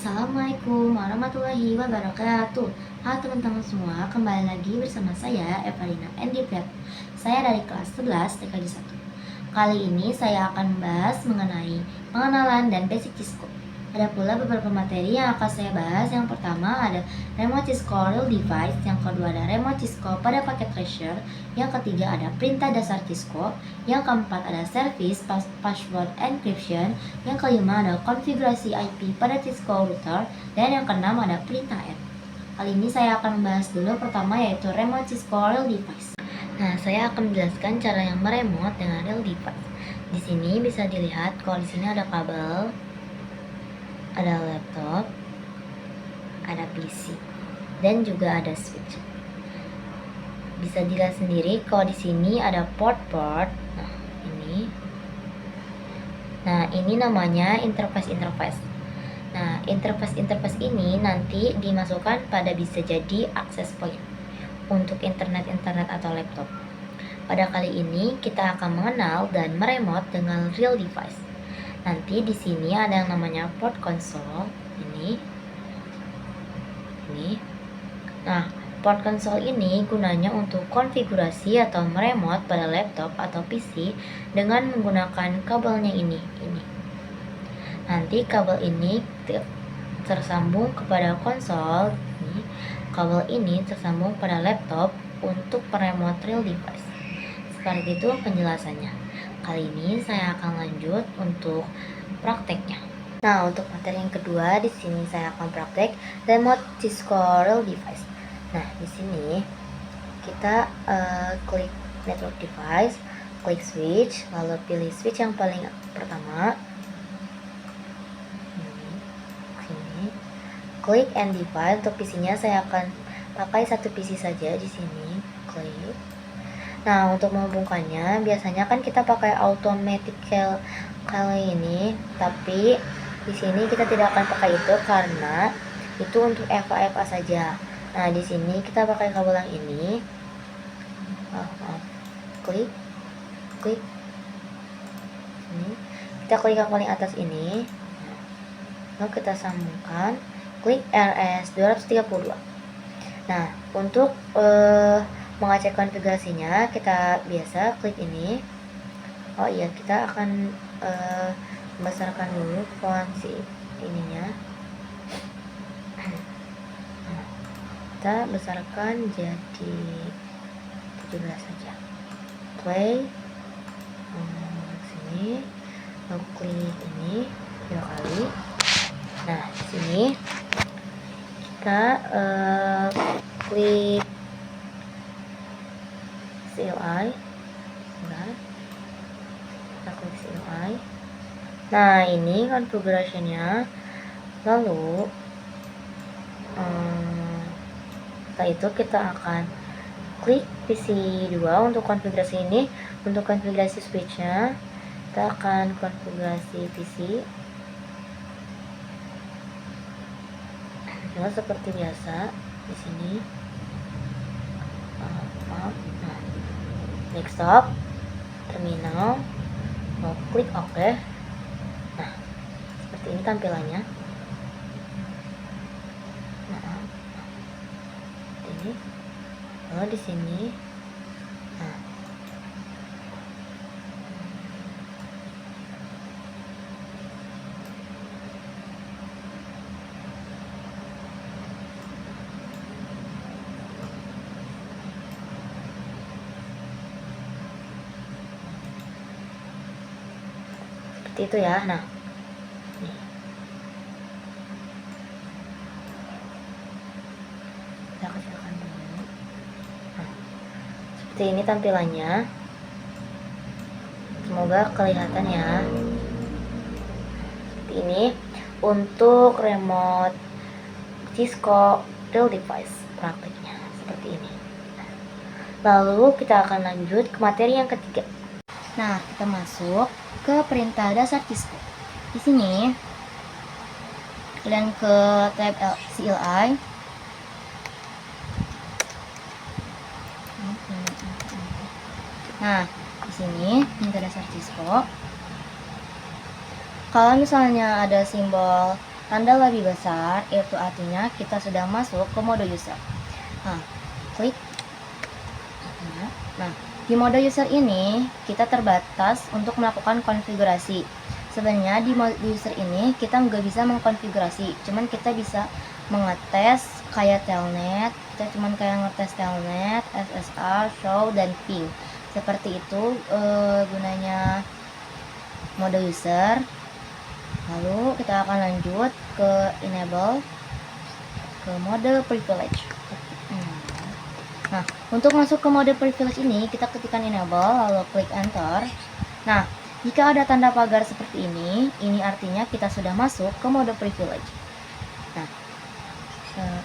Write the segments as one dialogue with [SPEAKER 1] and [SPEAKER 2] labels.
[SPEAKER 1] Assalamualaikum warahmatullahi wabarakatuh. Halo teman-teman semua, kembali lagi bersama saya Evalina Endi Priat. Saya dari kelas 11 TKJ 1. Kali ini saya akan membahas mengenai pengenalan dan basic Cisco. Ada pula beberapa materi yang akan saya bahas. Yang pertama ada remote Cisco real device, yang kedua ada remote Cisco pada paket treasure, yang ketiga ada perintah dasar Cisco, yang keempat ada service password encryption, yang kelima ada konfigurasi IP pada Cisco router, dan yang keenam ada perintah add. Kali ini saya akan membahas dulu pertama yaitu remote Cisco real device. Nah, saya akan menjelaskan cara yang meremote dengan real device. Di sini bisa dilihat kalau di sini ada kabel, ada laptop, ada PC, dan juga ada switch. Bisa dilihat sendiri kalau di sini ada port-port. Nah, ini namanya interface. Nah, interface ini nanti dimasukkan pada bisa jadi access point untuk internet atau laptop. Pada kali ini kita akan mengenal dan meremote dengan real device. Nanti di sini ada yang namanya port console ini. Nah, port console ini gunanya untuk konfigurasi atau meremote pada laptop atau PC dengan menggunakan kabelnya ini. Nanti kabel ini tersambung kepada konsol. Kabel ini tersambung pada laptop untuk meremote real device. Seperti itu penjelasannya. Kali ini saya akan lanjut untuk prakteknya. Nah, untuk materi yang kedua di sini saya akan praktek remote Cisco real device. Nah, di sini kita klik network device, klik switch, lalu pilih switch yang paling pertama. Klik and device. Untuk PC-nya saya akan pakai satu PC saja di sini. Klik. Nah, untuk menghubungkannya biasanya kan kita pakai automatic kali ini, tapi di sini kita tidak akan pakai itu karena itu untuk FA saja. Nah, di sini kita pakai kabel yang ini. Klik. Ini. Kita klik yang paling atas ini. Lalu kita sambungkan. Klik RS232. Nah, untuk mengecek konfigurasinya kita biasa klik ini. Oh iya, kita akan membesarkan dulu font si ininya. Kita besarkan jadi 17 saja. Play. Sini. Lalu klik ini 2 kali. Nah, di sini kita klik CLI. Kita klik CLI. Nah, ini konfigurasinya. Lalu setelah itu kita akan klik PC2 untuk konfigurasi ini. Untuk konfigurasi switchnya kita akan konfigurasi PC. Nah, seperti biasa di sini. Desktop, terminal, mau klik OK. Nah, seperti ini tampilannya. Ini. Lalu di sini. Nah, seperti itu ya. Nah, nih. Kita kecilkan dulu. Nah, seperti ini tampilannya. Semoga kelihatan ya. Seperti ini untuk remote Cisco real device prakteknya seperti ini. Lalu kita akan lanjut ke materi yang ketiga. Nah, kita masuk ke perintah dasar Cisco. Di sini kalian ke tab CLI. Nah, di sini perintah dasar Cisco. Kalau misalnya ada simbol tanda lebih besar, itu artinya kita sudah masuk ke mode user. Nah, klik. Nah, di mode user ini kita terbatas untuk melakukan konfigurasi. Sebenarnya di mode user ini kita nggak bisa mengkonfigurasi, cuman kita bisa mengetes kayak telnet, kita cuman kayak ngetes telnet, SSR, show, dan ping. Seperti itu gunanya mode user. Lalu kita akan lanjut ke enable, ke mode privilege. Nah, untuk masuk ke mode privilege ini, kita ketikkan enable, lalu klik enter. Nah, jika ada tanda pagar seperti ini artinya kita sudah masuk ke mode privilege. Nah,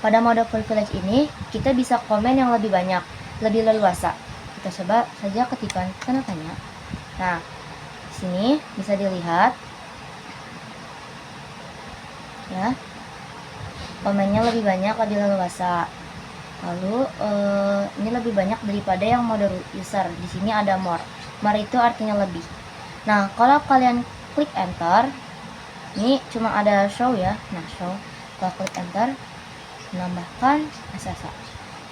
[SPEAKER 1] pada mode privilege ini, kita bisa komen yang lebih banyak, lebih leluasa. Kita coba saja ketikkan tanda tanya. Nah, di sini bisa dilihat, ya, komennya lebih banyak, lebih leluasa. Lalu ini lebih banyak daripada yang mode user. Di sini ada more. More itu artinya lebih. Nah, kalau kalian klik enter, ini cuma ada show ya. Nah, show. Kalau klik enter, menambahkan SSH.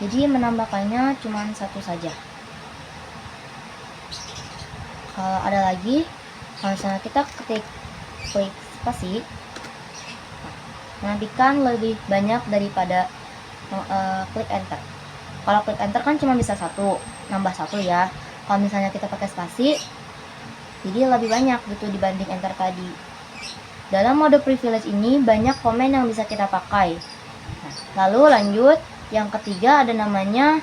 [SPEAKER 1] Jadi menambahkannya cuma satu saja. Kalau ada lagi, kalau misalnya kita klik spasi, menantikan lebih banyak daripada klik enter. Kalau klik enter kan cuma bisa satu, nambah satu ya. Kalau misalnya kita pakai spasi, jadi lebih banyak gitu dibanding enter tadi. Dalam mode privilege ini banyak komen yang bisa kita pakai. Nah, lalu lanjut, yang ketiga ada namanya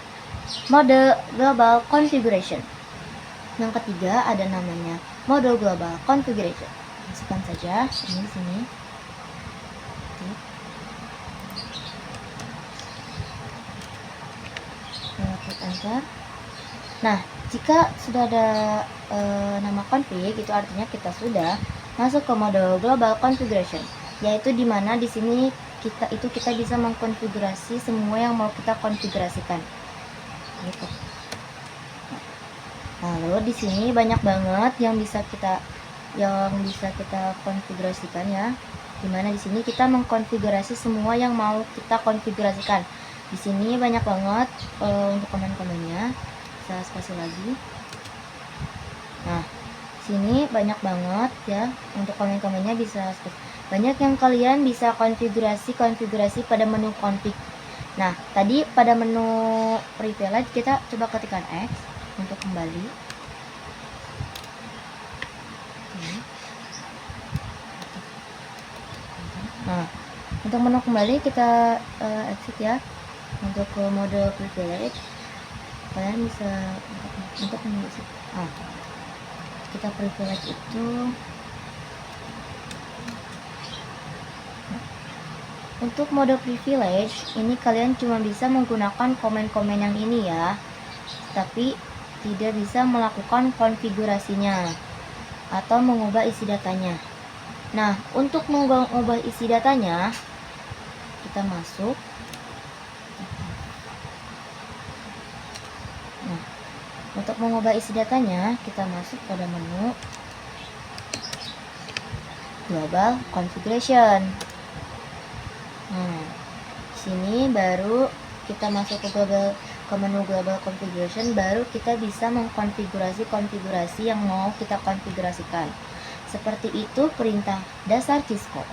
[SPEAKER 1] mode global configuration. Yang ketiga ada namanya mode global configuration. Masukkan saja ini di sini. Klik enter. Nah, jika sudah ada nama config, itu artinya kita sudah masuk ke mode global configuration, yaitu di mana di sini kita bisa mengkonfigurasi semua yang mau kita konfigurasikan. Gitu. Lalu di sini banyak banget yang bisa kita konfigurasikan ya. Dimana di sini kita mengkonfigurasi semua yang mau kita konfigurasikan. Di sini banyak banget untuk komen-komennya. Bisa spasi lagi. Nah, sini banyak banget ya untuk komen-komennya, bisa banyak yang kalian bisa konfigurasi pada menu config. Nah, tadi pada menu privilege kita coba ketikkan X untuk kembali. Nah, untuk menu kembali kita exit ya. Untuk ke mode privilege kalian bisa untuk mengisi kita privilege itu untuk mode privilege ini kalian cuma bisa menggunakan komen-komen yang ini ya, tapi tidak bisa melakukan konfigurasinya atau mengubah isi datanya. Nah, untuk mengubah isi datanya kita masuk. Nah, untuk mengubah isi datanya kita masuk pada menu global configuration. Nah, sini baru kita masuk ke menu global configuration, baru kita bisa mengkonfigurasi konfigurasi yang mau kita konfigurasikan. Seperti itu perintah dasar Cisco.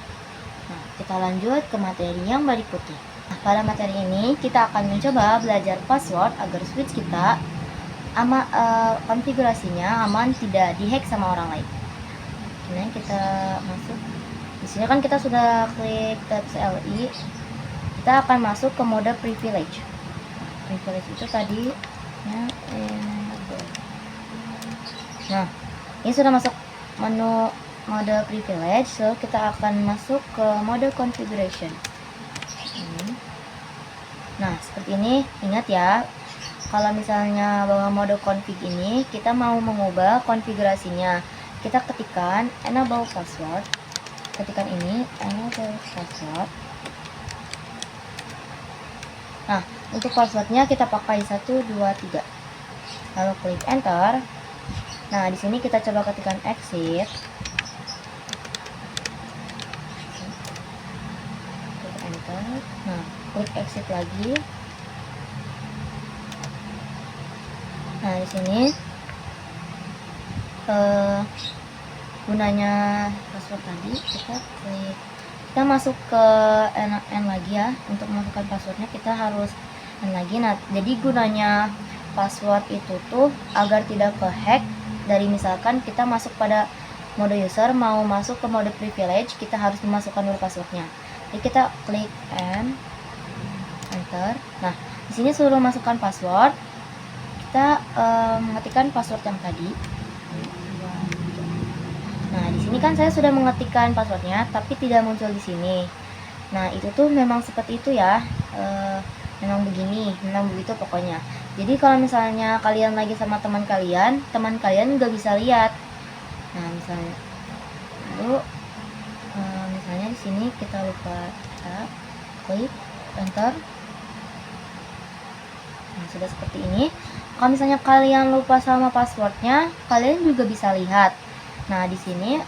[SPEAKER 1] Nah, kita lanjut ke materi yang berikutnya. Nah, pada materi ini kita akan mencoba belajar password agar switch kita konfigurasinya aman, tidak dihack sama orang lain. Ini kita masuk. Di sini kan kita sudah klik tab CLI. Kita akan masuk ke mode privilege. Privilege itu tadi ya, nah, ini sudah masuk menu mode privilege, so kita akan masuk ke mode configuration. Nah, seperti ini. Ingat ya, kalau misalnya bawa mode config ini kita mau mengubah konfigurasinya, kita ketikkan enable password. Ketikkan ini enable password. Nah, untuk passwordnya kita pakai 1, 2, 3. Lalu klik enter. Nah, di sini kita coba ketikkan exit. enter. Nah, klik exit lagi. Nah, di sini gunanya password tadi kita masuk ke n lagi ya. Untuk memasukkan passwordnya kita harus n lagi. Nah, jadi gunanya password itu tuh agar tidak ke hack. Dari misalkan kita masuk pada mode user, mau masuk ke mode privilege, kita harus memasukkan dulu passwordnya. Jadi kita klik enter. Nah, di sini suruh masukkan password. Kita mengetikkan password yang tadi. Nah, di sini kan saya sudah mengetikkan passwordnya, tapi tidak muncul di sini. Nah, itu tuh memang seperti itu ya. Memang begini, memang begitu pokoknya. Jadi kalau misalnya kalian lagi sama teman kalian nggak bisa lihat. Nah, misalnya lalu misalnya di sini kita klik enter. Nah, sudah seperti ini. Kalau misalnya kalian lupa sama passwordnya, kalian juga bisa lihat. Nah, di sini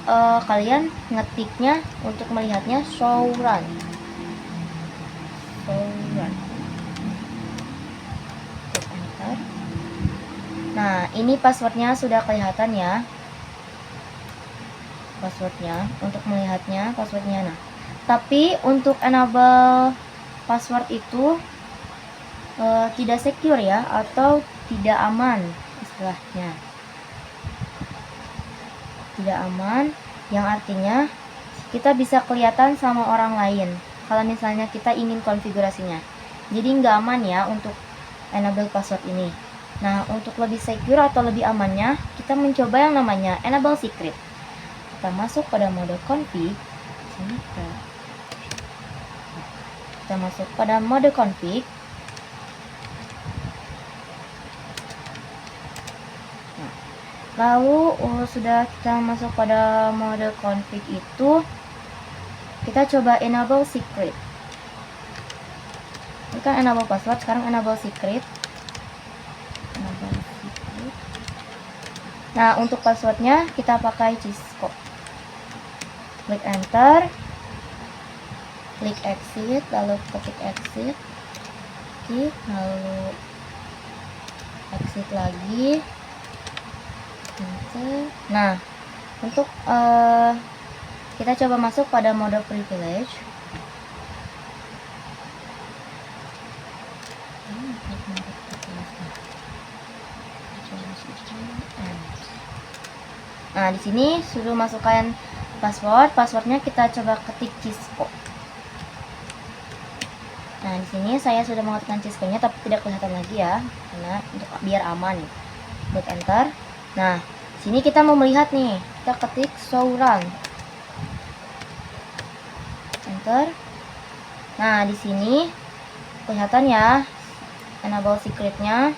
[SPEAKER 1] kalian ngetiknya untuk melihatnya show run. Klik enter. Nah, ini passwordnya sudah kelihatan ya. Passwordnya, untuk melihatnya passwordnya. Nah, tapi untuk enable password itu tidak secure ya, atau tidak aman istilahnya. Tidak aman, yang artinya kita bisa kelihatan sama orang lain kalau misalnya kita ingin konfigurasinya. Jadi nggak aman ya untuk enable password ini. Nah, untuk lebih secure atau lebih amannya, kita mencoba yang namanya enable secret. Kita masuk pada mode config. Sini kita masuk pada mode config. Lalu sudah kita masuk pada mode config itu, kita coba enable secret. Ini kan enable password, sekarang enable secret. Nah, untuk passwordnya kita pakai Cisco. Klik enter, klik exit, lalu ketik exit, lalu exit lagi. Nah, untuk kita coba masuk pada mode privilege. Nah, di sini suruh masukkan passwordnya kita coba ketik Cisco. Nah, di sini saya sudah mengetikkan Cisco-nya, tapi tidak kelihatan lagi ya, karena untuk biar aman. Klik enter. Nah, sini kita mau melihat nih, kita ketik show run. Enter. Nah, di sini kelihatan ya enable secretnya.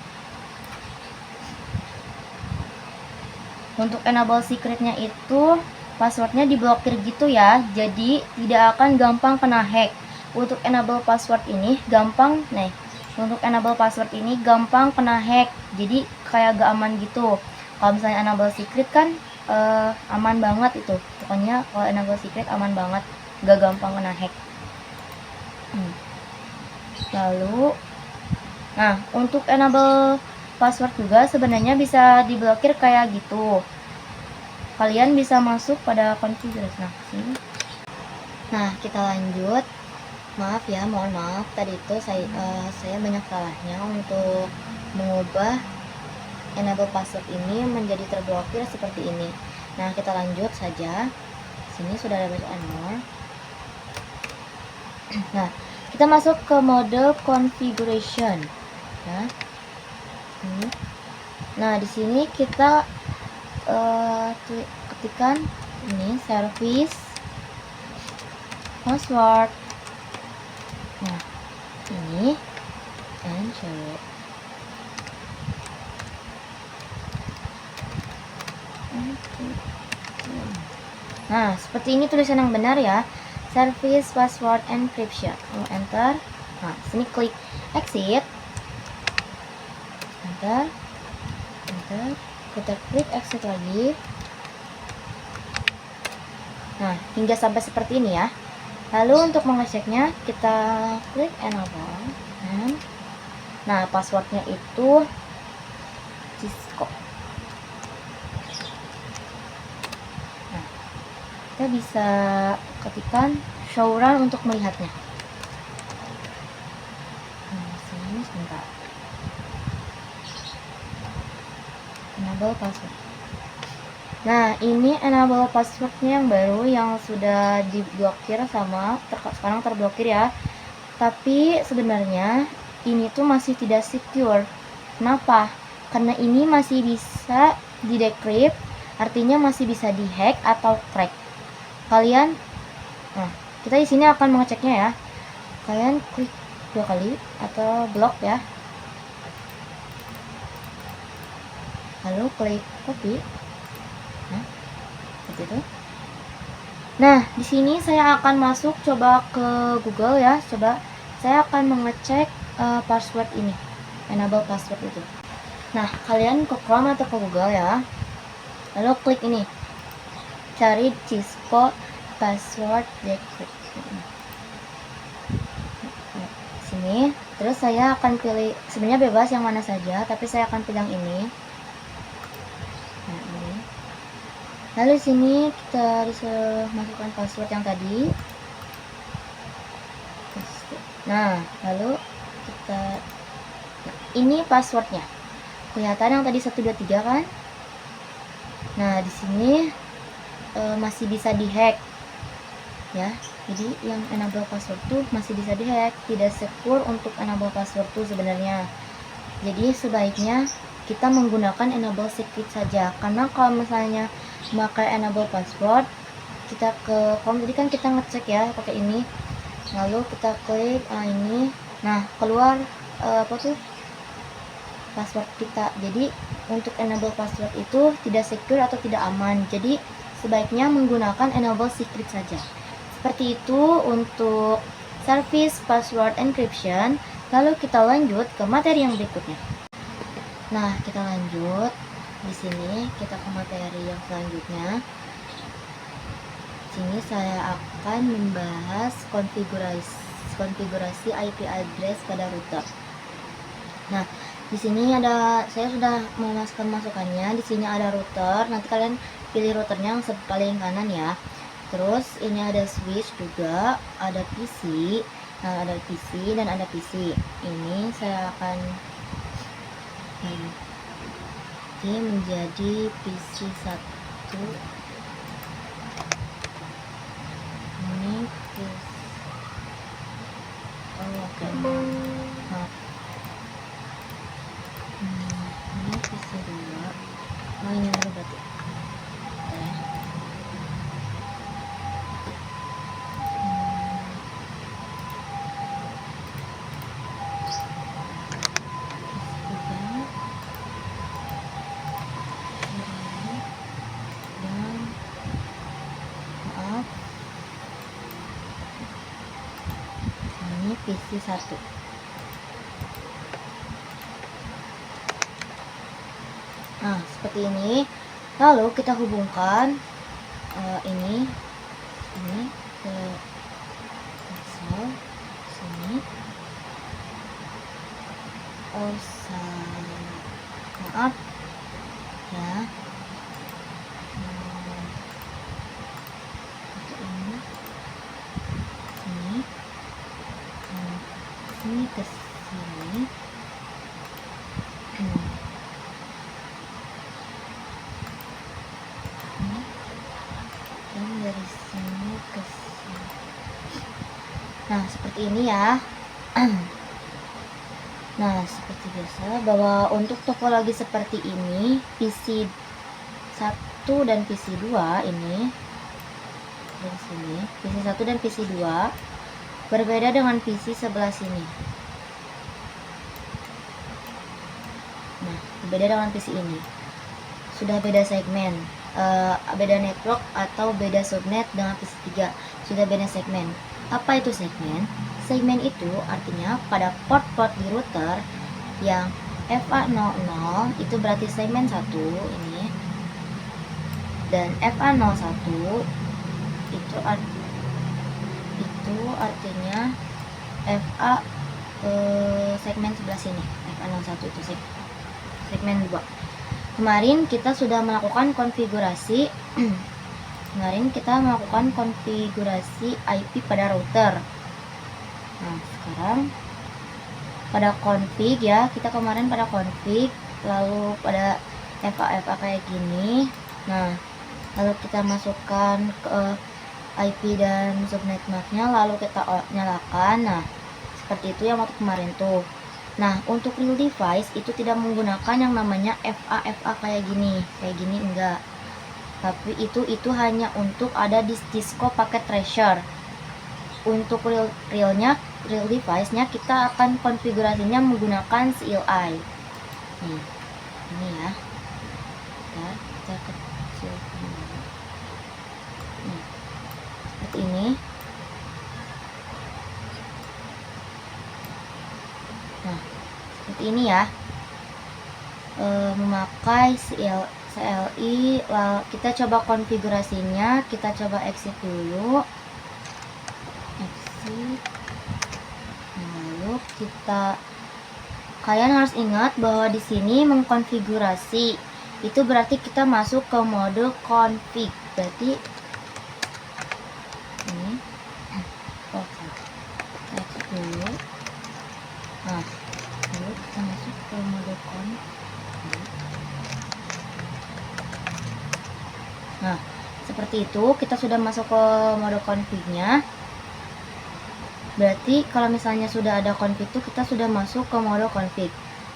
[SPEAKER 1] Untuk enable secretnya itu passwordnya diblokir gitu ya, jadi tidak akan gampang kena hack. Untuk enable password ini gampang kena hack, jadi kayak gak aman gitu. Kalau misalnya enable secret kan aman banget itu. Pokoknya kalau enable secret aman banget, gak gampang kena hack. Lalu, nah untuk enable password juga sebenarnya bisa diblokir kayak gitu. Kalian bisa masuk pada konfigurasi. Nah, kita lanjut. Maaf ya, mohon maaf tadi itu saya banyak salahnya untuk mengubah enable password ini menjadi terblokir seperti ini. Nah, kita lanjut saja. Sini sudah ada bacaan more. Nah, kita masuk ke mode configuration. Ya. Nah, di sini kita ketikkan ini service password. Nah, ini enter. Nah, seperti ini tulisan yang benar ya. Service password encryption. Enter. Nah, sini klik exit. Enter. Kita klik exit lagi. Nah, hingga sampai seperti ini ya. Lalu untuk mengeceknya kita klik enable. Nah, passwordnya itu Cisco. Nah, kita bisa ketikkan show run untuk melihatnya. Nah, sini sebentar. Enable password. Nah, ini enable passwordnya yang baru yang sudah diblokir sama sekarang terblokir ya. Tapi sebenarnya ini tuh masih tidak secure. Kenapa? Karena ini masih bisa di-decrypt, artinya masih bisa dihack atau crack. Kalian, nah kita di sini akan mengeceknya ya. Kalian klik 2 kali atau blok ya. Lalu klik copy. Nah, seperti itu. Nah, di sini saya akan masuk coba ke Google ya. Coba saya akan mengecek password ini, enable password itu. Nah, kalian ke Chrome atau ke Google ya. Lalu klik ini, cari Cisco password decryption. Sini, terus saya akan pilih, sebenarnya bebas yang mana saja, tapi saya akan pilih yang ini. Nah, ini. Lalu sini kita bisa masukkan password yang tadi. Nah, lalu kita, nah, ini passwordnya. Kelihatan yang tadi 123 kan? Nah, di sini masih bisa dihack ya. Jadi yang enable password tuh masih bisa dihack, tidak secure untuk enable password tuh sebenarnya. Jadi sebaiknya kita menggunakan enable secret saja, karena kalau misalnya memakai enable password, kita ke Chrome tadi kan kita ngecek ya pakai ini, lalu kita klik ini, nah keluar apa tuh password kita. Jadi untuk enable password itu tidak secure atau tidak aman, jadi sebaiknya menggunakan enable secret saja. Seperti itu untuk service password encryption. Lalu kita lanjut ke materi yang berikutnya. Nah, kita lanjut. Di sini kita ke materi yang selanjutnya. Sini saya akan membahas konfigurasi IP address pada router. Nah, di sini ada, saya sudah memasukkan masukannya. Di sini ada router. Nanti kalian pilih routernya yang paling kanan ya. Terus ini ada switch juga, ada PC. Nah, ada PC dan ada PC. Ini saya akan ganti menjadi PC 1. Ini PC. Oh, oke. Maaf. Ini PC 2. Oh, ini baru berarti. PC 1. Nah, seperti ini. Lalu kita hubungkan ini ke Excel sini. Oh, maaf ya. Ini ke sini. Dan dari sini ke sini. Nah, seperti ini ya. Nah, seperti biasa bahwa untuk topologi seperti ini, PC 1 dan PC 2 ini dari sini, PC 1 dan PC 2 berbeda dengan PC sebelah sini. Nah, berbeda dengan PC ini. Sudah beda segmen, beda network atau beda subnet dengan PC 3. Sudah beda segmen. Apa itu segmen? Segmen itu artinya pada port-port di router yang FA00 itu berarti segmen 1 ini. Dan FA01 itu itu artinya FA segmen sebelah sini, FA01 itu segmen 2. Kemarin kita sudah melakukan konfigurasi IP pada router. Nah, sekarang pada config ya, kita kemarin pada config, lalu pada FA kayak gini. Nah, lalu kita masukkan ke IP dan subnet mapnya, lalu kita nyalakan. Nah, seperti itu yang waktu kemarin tuh. Nah, untuk real device itu tidak menggunakan yang namanya FA kayak gini enggak. Tapi itu hanya untuk ada di Cisco Packet Tracer. Untuk real device-nya kita akan konfigurasinya menggunakan CLI. Nih, ini ya. Kita kecilkan dulu. Nih, seperti ini. Nah, seperti ini ya. Memakai CLI, lalu kita coba konfigurasinya, kita coba exit dulu. Lalu kalian harus ingat bahwa di sini mengkonfigurasi itu berarti kita masuk ke mode config. Berarti ini kita exit dulu. Nah, lalu kita masuk ke mode config. Nah, seperti itu kita sudah masuk ke mode config-nya. Berarti kalau misalnya sudah ada config itu kita sudah masuk ke mode config.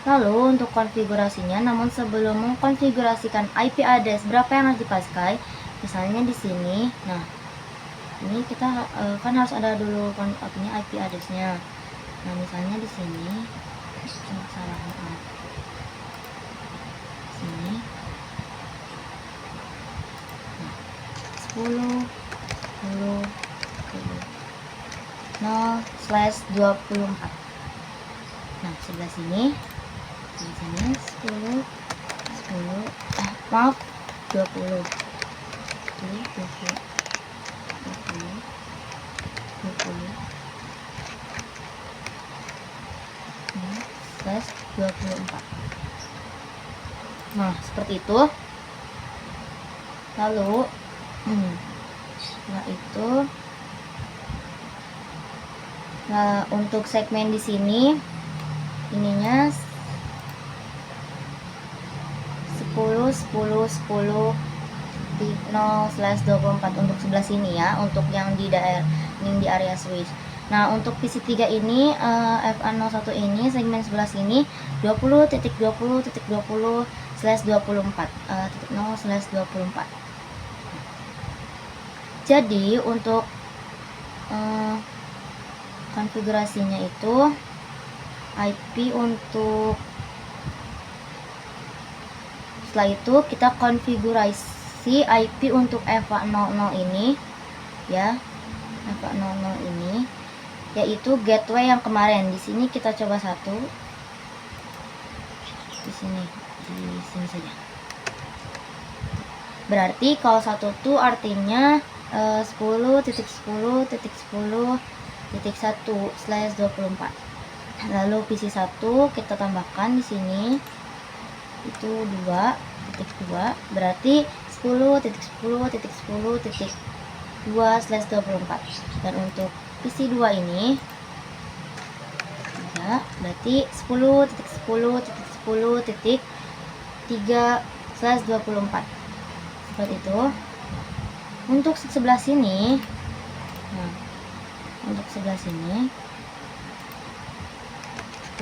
[SPEAKER 1] Lalu untuk konfigurasinya, namun sebelum mengkonfigurasikan IP address berapa yang harus dipakai, misalnya di sini. Nah, ini kita kan harus ada dulu IP address-nya. Nah, misalnya di sini salah sini. Nah, 0/24. Nah, sebelah sini 10 maaf 20 /24. Nah, seperti itu. Lalu setelah itu, nah untuk segmen di sini ininya 10/24 untuk sebelah sini ya, untuk yang di area switch. Nah, untuk PC3 ini FA01 ini segmen sebelah sini 20.20.20/24. Jadi untuk konfigurasinya itu IP untuk setelah itu kita konfigurasi IP untuk FA00 ini ya, FA00 ini yaitu gateway yang kemarin. Di sini kita coba satu, di sini saja. Berarti kalau satu tuh artinya 10.10.10.1/24. Lalu PC1 kita tambahkan di sini itu 2.2, berarti 10.10.10.2/24. Dan untuk PC2 ini ya, berarti 10.10.10.3/24. Seperti itu. Untuk sebelah sini, nah, untuk sebelah sini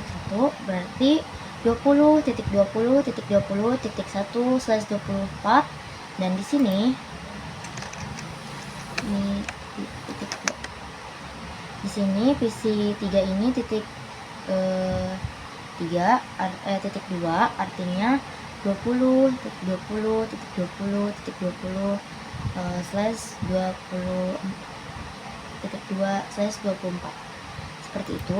[SPEAKER 1] itu berarti 20.20.20.1/24. Dan di sini di sini PC3 ini titik 2 artinya 20.20.20.20/2/24. Seperti itu.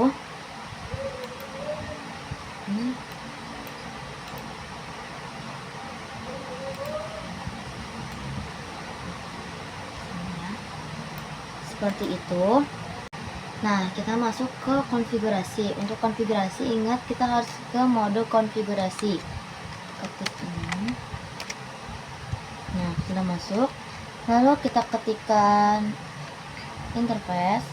[SPEAKER 1] Seperti itu. Nah, kita masuk ke konfigurasi. Untuk konfigurasi, ingat kita harus ke mode konfigurasi. Ketik ini. Nah, sudah masuk. Lalu kita ketikkan interface.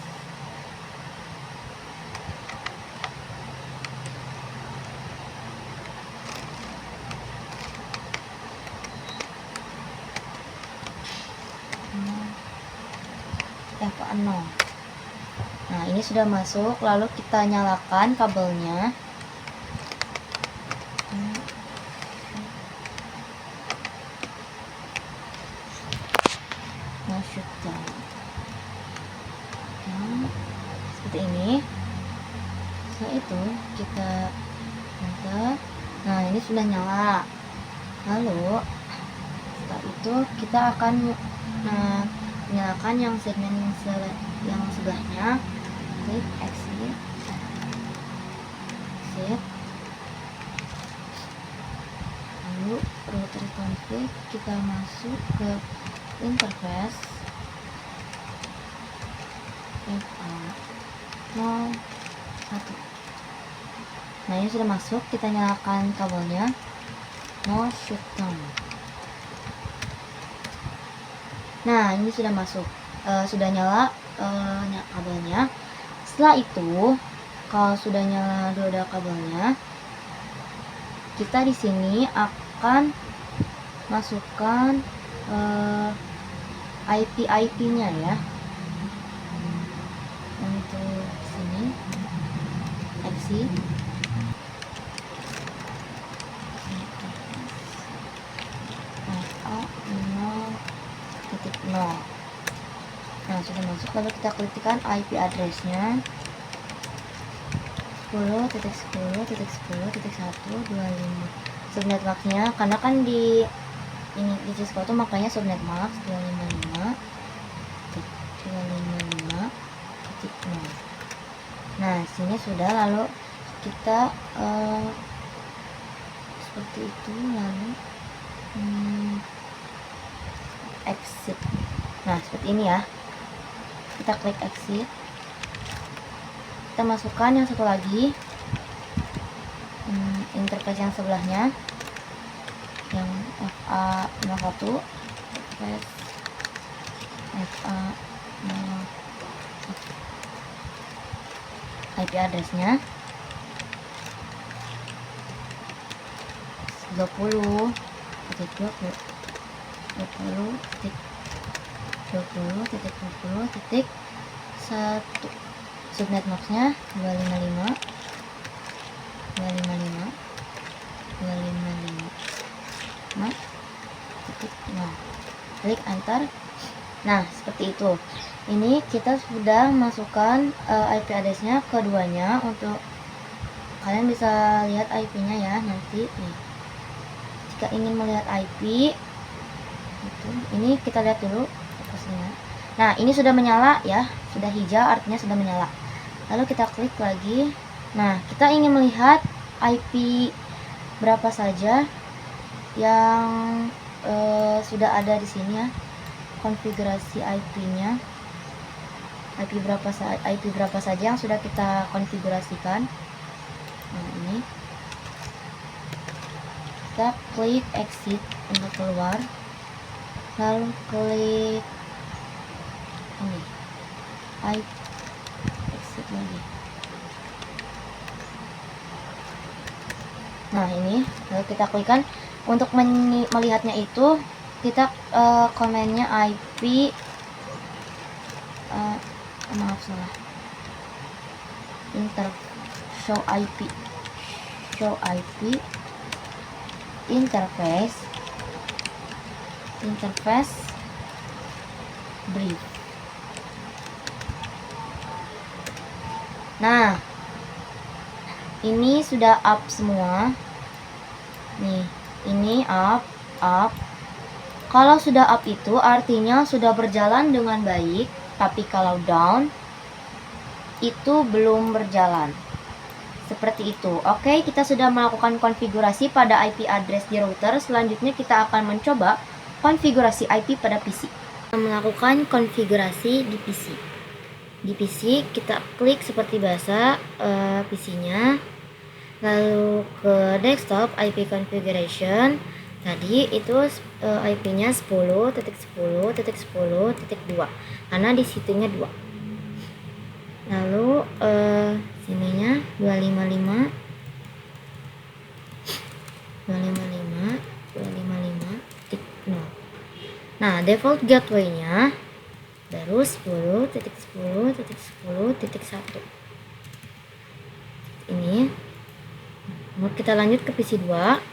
[SPEAKER 1] F0. Nah, ini sudah masuk. Lalu kita nyalakan kabelnya. Shutdown. Nah, seperti ini. Setelah itu kita enter. Nah, ini sudah nyala. Lalu setelah itu kita akan nyalakan yang segmen yang sebelahnya. Klik exit. Lalu router config, kita masuk ke interface FA01. Nah, ini sudah masuk. Kita nyalakan kabelnya. No shutdown. Nah, ini sudah masuk. Sudah nyala kabelnya. Setelah itu, kalau sudah nyala dua kabelnya, kita di sini akan masukkan IP-nya ya. Untuk sini exit. Nah, sudah masuk. Lalu kita klikkan IP address-nya 10.10.10.125 subnet max-nya, karena kan di Cisco tuh makanya subnet max 255.255.0. Nah, sini sudah. Lalu kita seperti itu. Lalu exit. Nah, seperti ini ya. Kita klik exit. Kita masukkan yang satu lagi, interface yang sebelahnya, yang FA01, interface FA01, IP address-nya 20.20.20.1 subnet max-nya 255.255.255.0. Klik enter. Nah, seperti itu. Ini kita sudah masukkan IP address-nya keduanya. Untuk kalian bisa lihat IP-nya ya nanti nih. Jika ingin melihat IP itu, ini kita lihat dulu fokusnya. Nah, ini sudah menyala ya, sudah hijau artinya sudah menyala. Lalu kita klik lagi. Nah, kita ingin melihat IP berapa saja yang sudah ada di sini ya. Konfigurasi IP-nya. IP berapa saja yang sudah kita konfigurasikan. Nah, ini. Kita klik exit untuk keluar. Lalu klik ini. Exit lagi. Nah, ini lalu kita klikkan. Untuk melihatnya itu kita komennya IP maaf salah, show IP interface brief. Nah, ini sudah up semua nih. Ini up. Kalau sudah up itu artinya sudah berjalan dengan baik, tapi kalau down itu belum berjalan. Seperti itu. Oke, kita sudah melakukan konfigurasi pada IP address di router. Selanjutnya kita akan mencoba konfigurasi IP pada PC. Melakukan konfigurasi di PC. Di PC kita klik seperti biasa PC-nya, lalu ke desktop IP configuration. Tadi itu IP-nya 10.10.10.2 karena di situnya 2. Lalu sininya 255.255.0. Nah, default gateway-nya baru 10.10.10.1 ini. Mau kita lanjut ke PC 2.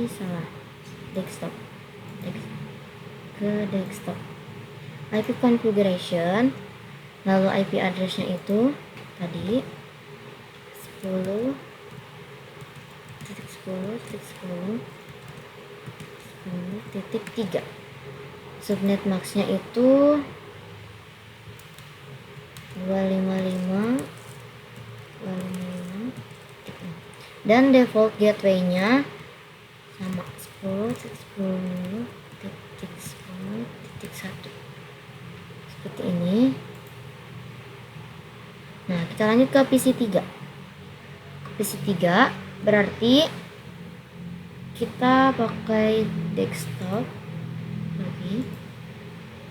[SPEAKER 1] Salah, desktop ke desktop IP configuration, lalu IP address-nya itu tadi 10.10.10.10.3. Subnet max-nya itu 255 dan default gateway-nya sama 10.10.10.1 seperti ini. Nah, kita lanjut ke PC 3. PC 3 berarti kita pakai desktop lagi,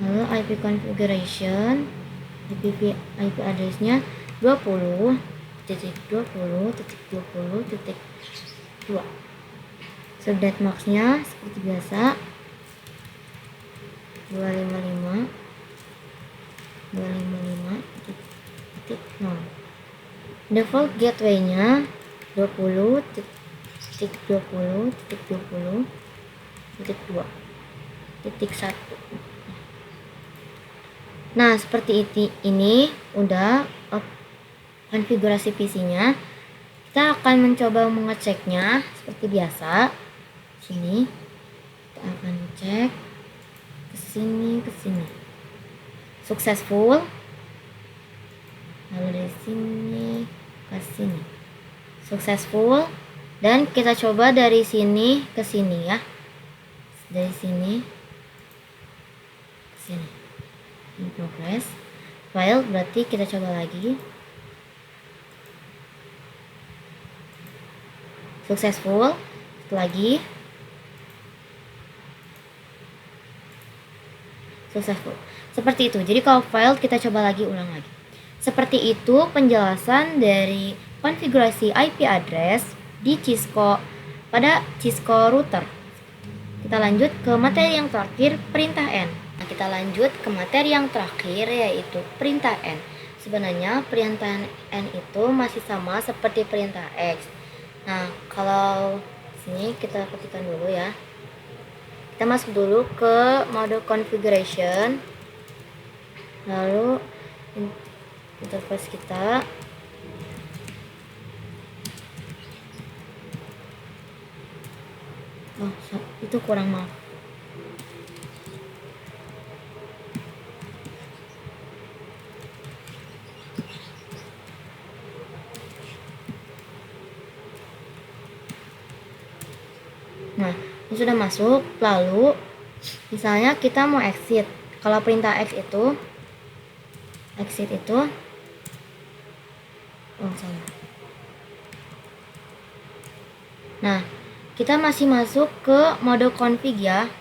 [SPEAKER 1] lalu IP configuration, IP address-nya 20.20.20.2. Subnet max-nya seperti biasa 255.255.0. Default gateway-nya 20.20.20.2.1. Nah, seperti ini udah konfigurasi PC-nya. Kita akan mencoba mengeceknya seperti biasa. Sini kita akan cek ke sini, successful. Lalu dari sini ke sini successful, dan kita coba dari sini ke sini ya, dari sini ke sini in progress file. Berarti kita coba lagi successful lagi, successful. Seperti itu. Jadi kalau file kita coba lagi, ulang lagi. Seperti itu penjelasan dari konfigurasi IP address di Cisco pada Cisco router. Kita lanjut ke materi yang terakhir, perintah N. Nah, kita lanjut ke materi yang terakhir, yaitu perintah N. Sebenarnya perintah N itu masih sama seperti perintah X. Nah, kalau sini kita ketikkan dulu ya. Kita masuk dulu ke mode configuration, lalu interface kita. Itu kurang, maaf. Nah, ini sudah masuk. Lalu misalnya kita mau exit. Kalau perintah X itu exit itu salah. Nah, kita masih masuk ke mode config ya.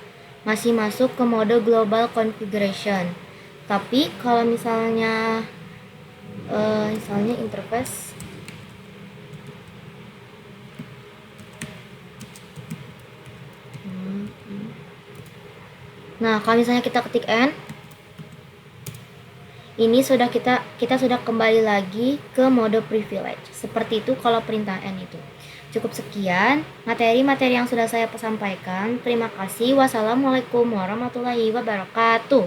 [SPEAKER 1] Masih masuk ke mode global configuration. Tapi kalau misalnya interface, nah kalau misalnya kita ketik N, ini sudah kita sudah kembali lagi ke mode privilege. Seperti itu kalau perintah N itu. Cukup sekian materi-materi yang sudah saya sampaikan. Terima kasih. Wassalamualaikum warahmatullahi wabarakatuh.